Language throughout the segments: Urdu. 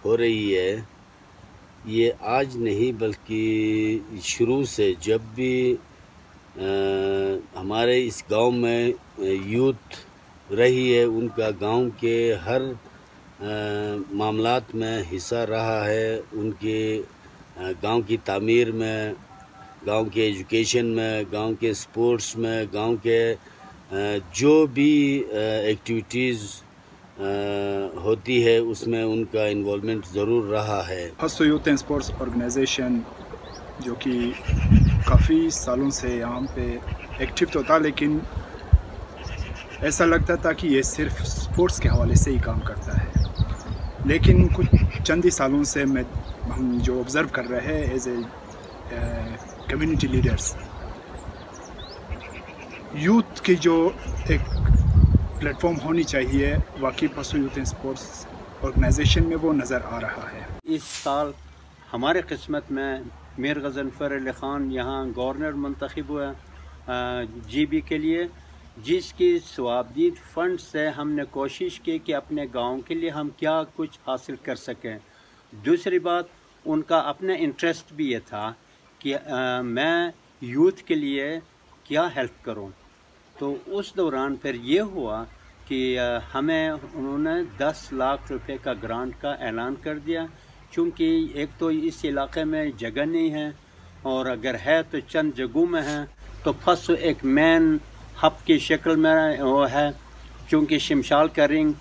ہو رہی ہے یہ آج نہیں بلکہ شروع سے جب بھی ہمارے اس گاؤں میں یوتھ رہی ہے ان کا گاؤں کے ہر معاملات میں حصہ رہا ہے، ان کے گاؤں کی تعمیر میں، گاؤں کے ایجوکیشن میں، گاؤں کے سپورٹس میں، گاؤں کے جو بھی ایکٹیویٹیز ہوتی ہے اس میں ان کا انوالومنٹ ضرور رہا ہے۔ پسو یوتھ اینڈ اسپورٹس آرگنائزیشن جو کہ کافی سالوں سے یہاں پہ ایکٹیو تو تھا، لیکن ایسا لگتا تھا کہ یہ صرف اسپورٹس کے حوالے سے ہی کام کرتا ہے، لیکن کچھ چند ہی سالوں سے ہم جو آبزرو کر رہے ہیں as a community leaders, youth کی جو ایک پلیٹ فارم ہونی چاہیے واقعی پسو یوتھ اینڈ اسپورٹس آرگنائزیشن میں وہ نظر آ رہا ہے۔ اس سال ہمارے قسمت میں میر غضنفر علی خان یہاں گورنر منتخب ہوا جی بی کے لیے، جس کی ثوابدید فنڈ سے ہم نے کوشش کی کہ اپنے گاؤں کے لیے ہم کیا کچھ حاصل کر سکیں۔ دوسری بات، ان کا اپنا انٹرسٹ بھی یہ تھا کہ میں یوتھ کے لیے کیا ہیلپ کروں، تو اس دوران پھر یہ ہوا کہ ہمیں انہوں نے 10 لاکھ روپے کا گرانٹ کا اعلان کر دیا، چونکہ ایک تو اس علاقے میں جگہ نہیں ہے، اور اگر ہے تو چند جگہوں میں ہے، تو پسو ایک مین ہب کی شکل میں وہ ہے، چونکہ شمشال کا رنگ،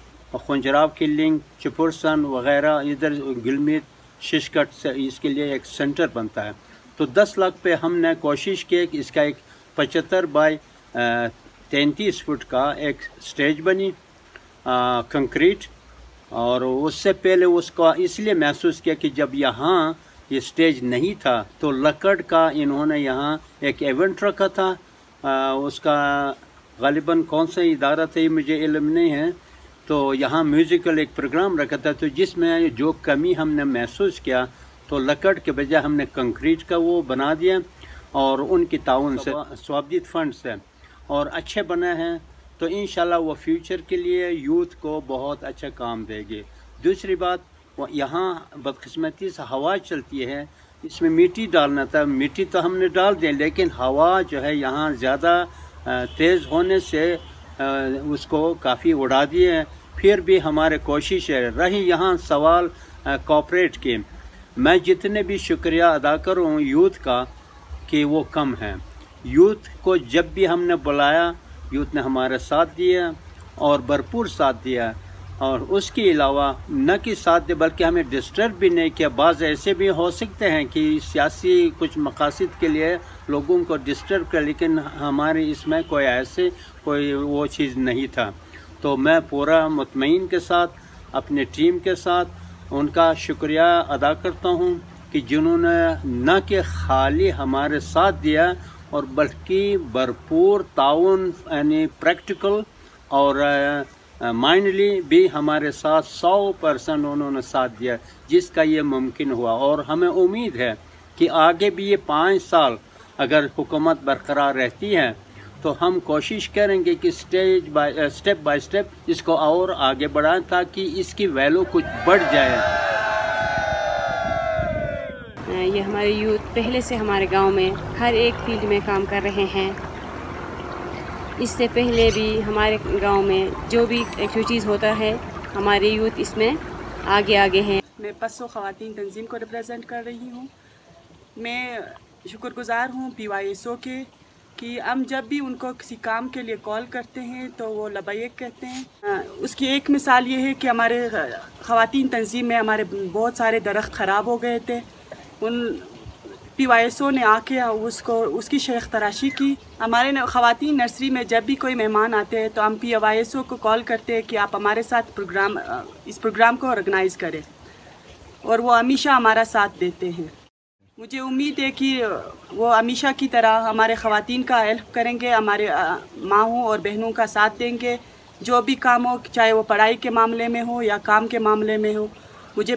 خنجراب کی لنک، چپرسن وغیرہ ادھر گلمیت ششکٹ سے اس کے لیے ایک سینٹر بنتا ہے۔ تو 10 لاکھ پہ ہم نے کوشش کی کہ اس کا ایک 75 بائی 33 فٹ کا ایک سٹیج بنی کنکریٹ، اور اس سے پہلے اس کو اس لیے محسوس کیا کہ جب یہاں یہ سٹیج نہیں تھا تو لکڑ کا انہوں نے یہاں ایک ایونٹ رکھا تھا، اس کا غالباً کون سا ادارہ تھا یہ مجھے علم نہیں ہے، تو یہاں میوزیکل ایک پروگرام رکھا تھا، تو جس میں جو کمی ہم نے محسوس کیا تو لکڑ کے بجائے ہم نے کنکریٹ کا وہ بنا دیا، اور ان کی تعاون سے ثوابدید فنڈ سے، اور اچھے بنے ہیں، تو انشاءاللہ وہ فیوچر کے لیے یوتھ کو بہت اچھا کام دے گی۔ دوسری بات، یہاں بدقسمتی سے ہوا چلتی ہے، اس میں مٹی ڈالنا تھا، مٹی تو ہم نے ڈال دیں، لیکن ہوا جو ہے یہاں زیادہ تیز ہونے سے اس کو کافی اڑا دیے۔ پھر بھی ہمارے کوشش ہے رہی یہاں سوال کوآپریٹ کی، میں جتنے بھی شکریہ ادا کروں یوتھ کا کہ وہ کم ہیں۔ یوتھ کو جب بھی ہم نے بلایا یوتھ نے ہمارے ساتھ دیا اور بھرپور ساتھ دیا، اور اس کے علاوہ نہ کہ ساتھ دے بلکہ ہمیں ڈسٹرب بھی نہیں کیا۔ بعض ایسے بھی ہو سکتے ہیں کہ سیاسی کچھ مقاصد کے لیے لوگوں کو ڈسٹرب کر، لیکن ہمارے اس میں کوئی وہ چیز نہیں تھا۔ تو میں پورا مطمئن کے ساتھ اپنے ٹیم کے ساتھ ان کا شکریہ ادا کرتا ہوں کہ جنہوں نے نہ کہ خالی ہمارے ساتھ دیا اور بلکہ بھرپور تعاون، یعنی پریکٹیکل اور مائنڈلی بھی ہمارے ساتھ 100% انہوں نے ساتھ دیا، جس کا یہ ممکن ہوا۔ اور ہمیں امید ہے کہ آگے بھی یہ 5 سال اگر حکومت برقرار رہتی ہے تو ہم کوشش کریں گے کہ اسٹیپ بائی اسٹیپ اس کو اور آگے بڑھائیں تاکہ اس کی ویلیو کچھ بڑھ جائے۔ یہ ہمارے یوتھ پہلے سے ہمارے گاؤں میں ہر ایک فیلڈ میں کام کر رہے ہیں۔ اس سے پہلے بھی ہمارے گاؤں میں جو بھی ایکٹیویٹیز ہوتا ہے ہمارے یوتھ اس میں آگے ہیں۔ میں پسو خواتین تنظیم کو ریپرزینٹ کر رہی ہوں۔ میں شکر گزار ہوں PYSO کے کہ ہم جب بھی ان کو کسی کام کے لیے کال کرتے ہیں تو وہ لبیک کہتے ہیں۔ اس کی ایک مثال یہ ہے کہ ہمارے خواتین تنظیم میں ہمارے بہت سارے درخت خراب ہو گئے تھے، ان PYSO نے آ کے اس کی شیخ تراشی کی۔ ہمارے خواتین نرسری میں جب بھی کوئی مہمان آتے ہیں تو ہم PYSO کو کال کرتے ہیں کہ آپ ہمارے ساتھ اس پروگرام کو آرگنائز کریں، اور وہ ہمیشہ ہمارا ساتھ دیتے ہیں۔ مجھے امید ہے کہ وہ ہمیشہ کی طرح ہمارے خواتین کا ہیلپ کریں گے، ہمارے ماؤں اور بہنوں کا ساتھ دیں گے، جو بھی کام ہو، چاہے وہ پڑھائی کے معاملے میں ہو یا کام کے معاملے میں ہو۔ مجھے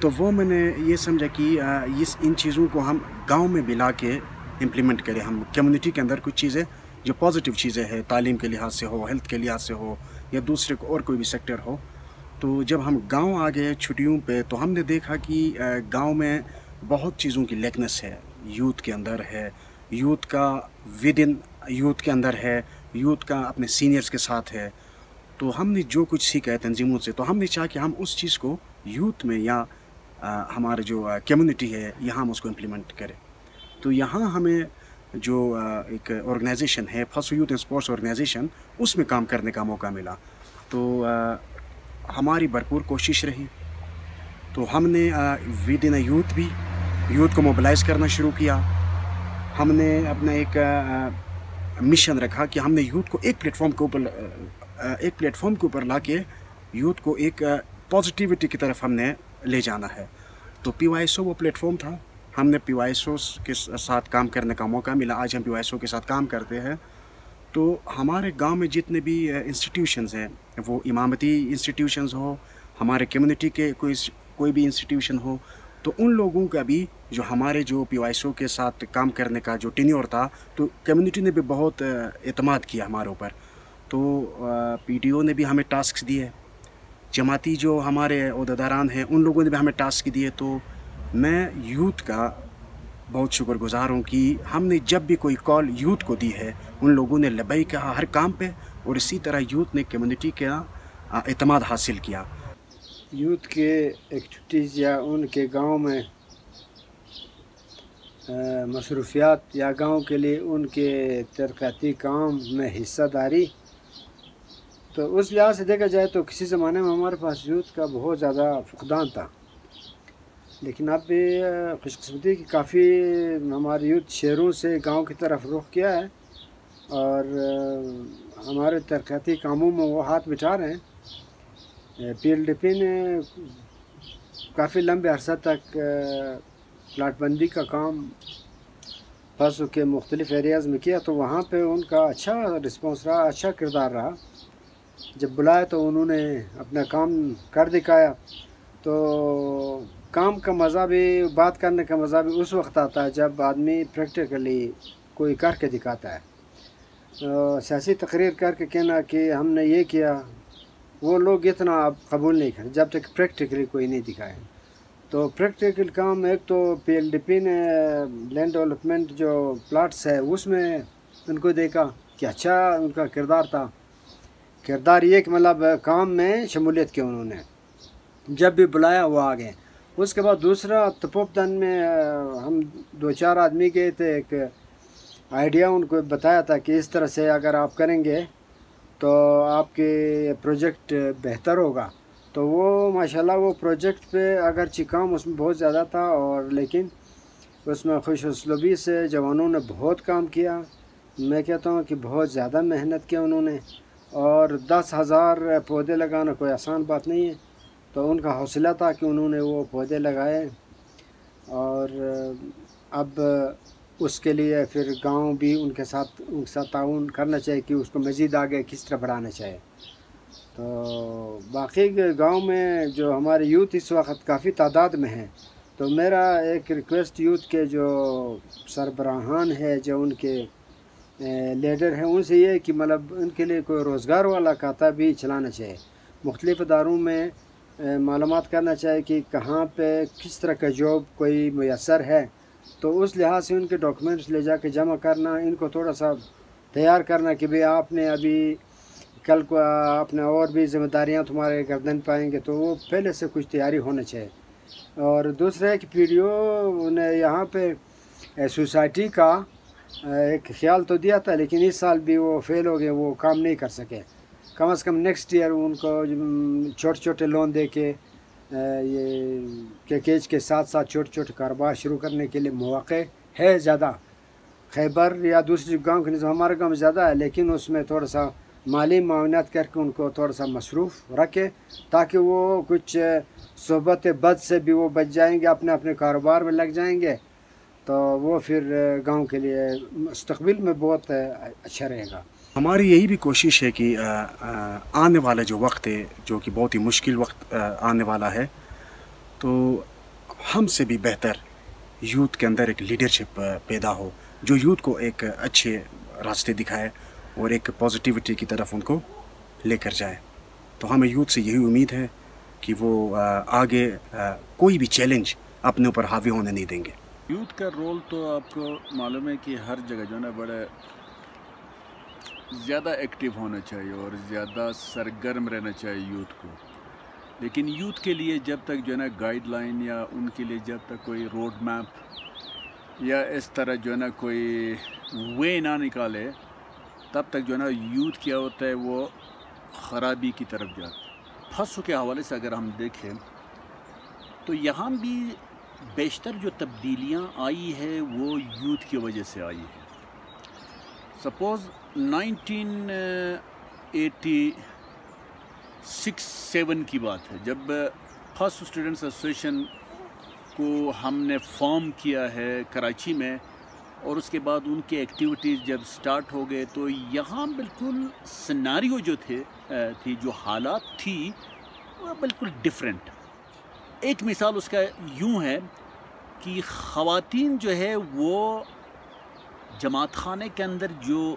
تو وہ میں نے یہ سمجھا کہ ان چیزوں کو ہم گاؤں میں بھی لا کے امپلیمنٹ کریں. ہم کمیونٹی کے اندر کچھ چیزیں جو پازیٹیو چیزیں ہیں، تعلیم کے لحاظ سے ہو، ہیلتھ کے لحاظ سے ہو، یا دوسرے اور کوئی بھی سیکٹر ہو. تو جب ہم گاؤں آ گئے چھٹیوں پہ تو ہم نے دیکھا کہ گاؤں میں بہت چیزوں کی لیکنیس ہے. یوتھ کے اندر ہے، یوتھ کا ود ان یوتھ کے اندر ہے، یوتھ کا اپنے سینئرز کے ساتھ ہے. تو ہم نے جو کچھ سیکھا ہے تنظیموں سے، تو ہم نے چاہا کہ ہم اس چیز کو یوتھ میں یا ہمارے جو کمیونٹی ہے یہاں ہم اس کو امپلیمنٹ کریں. تو یہاں ہمیں جو ایک آرگنائزیشن ہے فسو یوتھ اینڈ اسپورٹس آرگنائزیشن، اس میں کام کرنے کا موقع ملا. تو ہماری بھرپور کوشش رہی. تو ہم نے ود ان یوتھ بھی یوتھ کو موبلائز کرنا شروع کیا. ہم نے اپنا ایک مشن رکھا کہ ہم نے یوتھ کو ایک پلیٹ فارم کے اوپر لا کے یوتھ کو ایک پازیٹیوٹی کی طرف ہم نے لے جانا ہے. تو پی وائی ایس او وہ پلیٹ فارم تھا. ہم نے پی وائی ایس او کے ساتھ کام کرنے کا موقع ملا. آج ہم پی وائی ایس او کے ساتھ کام کرتے ہیں. تو ہمارے گاؤں میں جتنے بھی انسٹیٹیوشنز ہیں، وہ امامتی انسٹیٹیوشنز ہو، ہمارے کمیونٹی کے کوئی بھی انسٹیٹیوشن ہو، تو ان لوگوں کا بھی جو ہمارے جو پی وائی ایس او کے ساتھ کام کرنے کا جو ٹینیور تھا، تو کمیونٹی نے بھی بہت اعتماد کیا ہمارے اوپر. تو پی ڈی او نے بھی ہمیں ٹاسکس دیے، جماعتی جو ہمارے عہدیداران ہیں ان لوگوں نے بھی ہمیں ٹاسک دیے. تو میں یوتھ کا بہت شکر گزار ہوں کہ ہم نے جب بھی کوئی کال یوتھ کو دی ہے، ان لوگوں نے لبئی کہا ہر کام پہ، اور اسی طرح یوتھ نے کمیونٹی کا اعتماد حاصل کیا. یوتھ کے ایکٹیویٹیز یا ان کے گاؤں میں مصروفیات یا گاؤں کے لیے ان کے ترقیاتی کام میں حصہ داری، تو اس لحاظ سے دیکھا جائے تو کسی زمانے میں ہمارے پاس یوتھ کا بہت زیادہ فقدان تھا. لیکن اب بھی خوش قسمتی کہ کافی ہمارے یوتھ شہروں سے گاؤں کی طرف رخ کیا ہے، اور ہمارے ترقیاتی کاموں میں وہ ہاتھ بٹھا رہے ہیں. پی ایل ڈی پی نے کافی لمبے عرصہ تک پلاٹ بندی کا کام فسو کے مختلف ایریاز میں کیا، تو وہاں پہ ان کا اچھا رسپانس رہا، اچھا کردار رہا. جب بلایا تو انہوں نے اپنا کام کر دکھایا. تو کام کا مزہ بھی، بات کرنے کا مزہ بھی اس وقت آتا ہے جب آدمی پریکٹیکلی کوئی کر کے دکھاتا ہے. سیاسی تقریر کر کے کہنا کہ ہم نے یہ کیا، وہ لوگ اتنا اب قبول نہیں کریں جب تک پریکٹیکلی کوئی نہیں دکھائے. تو پریکٹیکل کام ایک تو پی ایل ڈی پی نے لینڈ ڈیولپمنٹ جو پلاٹس ہے اس میں ان کو دیکھا کہ اچھا ان کا کردار تھا. کردار یہ کہ مطلب کام میں شمولیت کی، انہوں نے جب بھی بلایا وہ آ گئے. اس کے بعد دوسرا تپوپدن میں ہم 2-4 آدمی گئے تھے. ایک آئیڈیا ان کو بتایا تھا کہ اس طرح سے اگر آپ کریں گے تو آپ کے پروجیکٹ بہتر ہوگا. تو وہ ماشاءاللہ وہ پروجیکٹ پہ اگرچہ کام اس میں بہت زیادہ تھا، اور لیکن اس میں خوش اسلوبی سے جوانوں نے بہت کام کیا. میں کہتا ہوں کہ بہت زیادہ محنت کی انہوں نے، اور 10,000 پودے لگانا کوئی آسان بات نہیں ہے. تو ان کا حوصلہ تھا کہ انہوں نے وہ پودے لگائے، اور اب اس کے لیے پھر گاؤں بھی ان کے ساتھ تعاون کرنا چاہیے کہ اس کو مزید آگے کس طرح بڑھانا چاہیے. تو باقی گاؤں میں جو ہمارے یوتھ اس وقت کافی تعداد میں ہیں، تو میرا ایک ریکویسٹ یوتھ کے جو سربراہان ہے، جو ان کے لیڈر ہیں، ان سے یہ ہے کہ مطلب ان کے لیے کوئی روزگار والا کھاتا بھی چلانا چاہیے. مختلف اداروں میں معلومات کرنا چاہیے کہ کہاں پہ کس طرح کا جاب کوئی میسر ہے. تو اس لحاظ سے ان کے ڈاکومنٹس لے جا کے جمع کرنا، ان کو تھوڑا سا تیار کرنا کہ بھئی آپ نے ابھی کل کو اپنے اور بھی ذمہ داریاں تمہارے گردن پائیں گے، تو وہ پہلے سے کچھ تیاری ہونا چاہیے. اور دوسرا ہے کہ پی ڈی او نے یہاں پہ سوسائٹی کا ایک خیال تو دیا تھا، لیکن اس سال بھی وہ فیل ہو گئے، وہ کام نہیں کر سکے. کم از کم نیکسٹ ایئر ان کو چھوٹے چھوٹے لون دے کے یہ پیکیج کے ساتھ ساتھ چھوٹے چھوٹے کاروبار شروع کرنے کے لیے مواقع ہے زیادہ. خیبر یا دوسری گاؤں کے نظام ہمارے گاؤں میں زیادہ ہے، لیکن اس میں تھوڑا سا مالی معاونت کر کے ان کو تھوڑا سا مصروف رکھے، تاکہ وہ کچھ صحبت بد سے بھی وہ بچ جائیں گے، اپنے اپنے کاروبار میں لگ جائیں گے، تو وہ پھر گاؤں کے لیے مستقبل میں بہت اچھا رہے گا. ہماری یہی بھی کوشش ہے کہ آنے والا جو وقت ہے، جو کہ بہت ہی مشکل وقت آنے والا ہے، تو ہم سے بھی بہتر یوتھ کے اندر ایک لیڈرشپ پیدا ہو جو یوتھ کو ایک اچھے راستے دکھائے اور ایک پازیٹیوٹی کی طرف ان کو لے کر جائے. تو ہمیں یوتھ سے یہی امید ہے کہ وہ آگے کوئی بھی چیلنج اپنے اوپر حاوی ہونے نہیں دیں گے. یوتھ کا رول تو آپ کو معلوم ہے کہ ہر جگہ جو ہے نا بڑا زیادہ ایکٹیو ہونا چاہیے اور زیادہ سرگرم رہنا چاہیے یوتھ کو. لیکن یوتھ کے لیے جب تک جو ہے نا گائیڈ لائن یا ان کے لیے جب تک کوئی روڈ میپ یا اس طرح جو ہے نا کوئی وے نہ نکالے تب تک جو ہے نا یوتھ کیا ہوتا ہے وہ خرابی کی طرف جاتا ہے. پھنسو کے حوالے سے اگر ہم دیکھیں تو یہاں بھی بیشتر جو تبدیلیاں آئی ہے وہ یوتھ کی وجہ سے آئی ہے. سپوز 1986-7 کی بات ہے جب فرسٹ اسٹوڈنٹس ایسوسیشن کو ہم نے فارم کیا ہے کراچی میں اور اس کے بعد ان کے ایکٹیویٹیز جب سٹارٹ ہو گئے تو یہاں بالکل سیناریو جو تھی جو حالات تھی وہ بالکل ڈیفرنٹ. ایک مثال اس کا یوں ہے کہ خواتین جو ہے وہ جماعت خانے کے اندر جو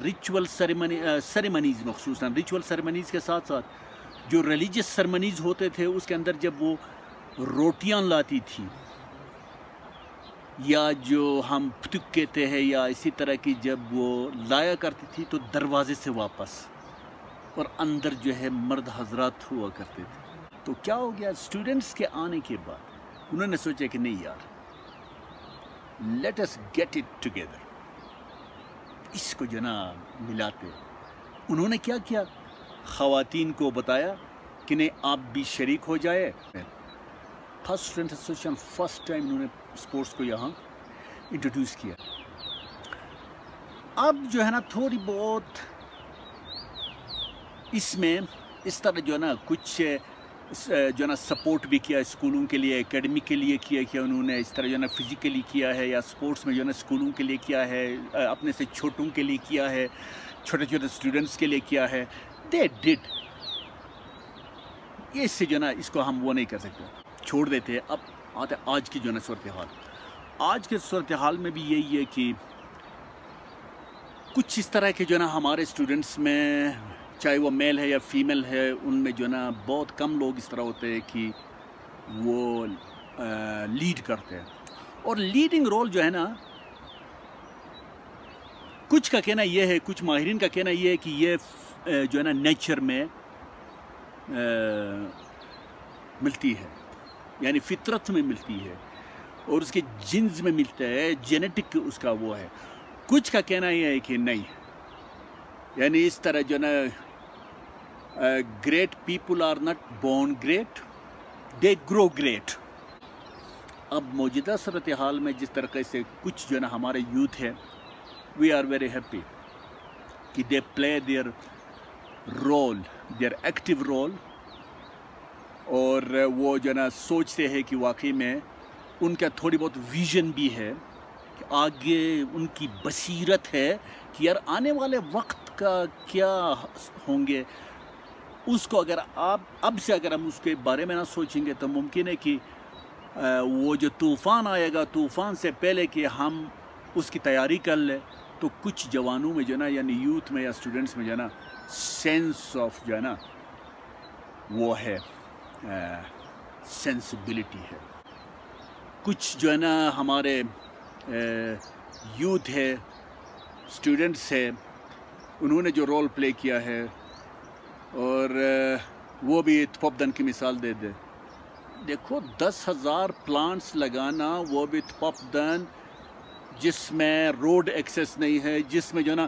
ریچول سیریمنیز مخصوصاً ریچول سیریمنیز کے ساتھ ساتھ جو ریلیجس سیریمنیز ہوتے تھے اس کے اندر جب وہ روٹیاں لاتی تھی یا جو ہم پھٹک کہتے ہیں یا اسی طرح کی جب وہ لایا کرتی تھی تو دروازے سے واپس اور اندر جو ہے مرد حضرات ہوا کرتے تھے. تو کیا ہو گیا اسٹوڈنٹس کے آنے کے بعد انہوں نے سوچا کہ نہیں یار let us get it together, اس کو جو نا ملاتے. انہوں نے کیا کیا خواتین کو بتایا کہ نہیں آپ بھی شریک ہو جائے. First student association first time انہوں نے اسپورٹس کو یہاں انٹروڈیوس کیا. اب جو ہے نا تھوڑی بہت اس میں اس طرح جو ہے نا کچھ جو ہے نا سپورٹ بھی کیا اسکولوں کے لیے, اکیڈمی کے لیے کیا انہوں نے, اس طرح جو ہے نا فزیکلی کیا ہے یا اسپورٹس میں جو ہے نا اسکولوں کے لیے کیا ہے, اپنے سے چھوٹوں کے لیے کیا ہے, چھوٹے چھوٹے اسٹوڈنٹس کے لیے کیا ہے. دے ڈڈ یہ اس سے جو ہے نا اس کو ہم وہ نہیں کر سکتے, چھوڑ دیتے. اب آتے آج کی جو ہے نا صورتحال, آج کے صورتحال میں بھی یہی ہے کہ کچھ اس طرح کے جو ہے نا ہمارے اسٹوڈنٹس میں چاہے وہ میل ہے یا فیمیل ہے ان میں جو ہے نا بہت کم لوگ اس طرح ہوتے ہیں کہ وہ لیڈ کرتے ہیں. اور لیڈنگ رول جو ہے نا کچھ کا کہنا یہ ہے, کچھ ماہرین کا کہنا یہ ہے کہ یہ جو ہے نا نیچر میں ملتی ہے, یعنی فطرت میں ملتی ہے اور اس کے جنز میں ملتا ہے, جینیٹک اس کا وہ ہے. کچھ کا کہنا یہ ہے کہ نہیں, یعنی اس طرح جو ہے نا great people are not born great, they grow great. اب موجودہ صورتحال میں جس طریقے سے کچھ جو ہے نا ہمارے یوتھ ہے, وی آر ویری ہیپی کہ they play their role, their active role, اور وہ جو ہے نا سوچتے ہیں کہ واقعی میں ان کا تھوڑی بہت ویژن بھی ہے کہ آگے ان کی بصیرت ہے کہ یار آنے والے وقت کا کیا ہوں گے. اس کو اگر آپ اب سے اگر ہم اس کے بارے میں نہ سوچیں گے تو ممکن ہے کہ وہ جو طوفان آئے گا, طوفان سے پہلے کہ ہم اس کی تیاری کر لیں تو کچھ جوانوں میں جو ہے نا یعنی یوتھ میں یا اسٹوڈنٹس میں جو ہے نا سینس آف جو ہے نا وہ ہے, سینسبلٹی ہے. کچھ جو ہے نا ہمارے یوتھ ہے, اسٹوڈنٹس ہے, انہوں نے جو رول پلے کیا ہے اور وہ بھی تپوپدن کی مثال دے دے. دیکھو 10,000 پلانٹس لگانا, وہ بھی تپوپدن جس میں روڈ ایکسیس نہیں ہے, جس میں جو نا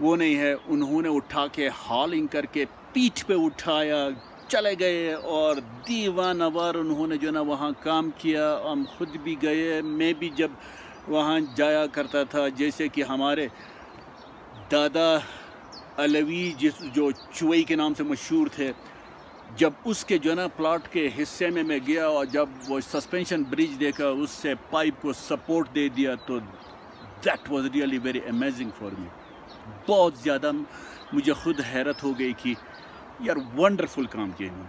وہ نہیں ہے, انہوں نے اٹھا کے ہالنگ کر کے پیٹھ پہ اٹھایا, چلے گئے اور دیوان وار انہوں نے جو نا وہاں کام کیا. ہم خود بھی گئے, میں بھی جب وہاں جایا کرتا تھا, جیسے کہ ہمارے دادا علوی جو چوئی کے نام سے مشہور تھے, جب اس کے جو ہے نا پلاٹ کے حصے میں گیا اور جب وہ سسپینشن برج دیکھا, اس سے پائپ کو سپورٹ دے دیا, تو that was really very amazing for me. بہت زیادہ مجھے خود حیرت ہو گئی کہ یار ونڈرفل کام کیا انہوں نے.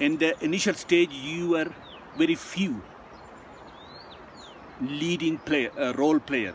In the initial stage you were very few leading player, role player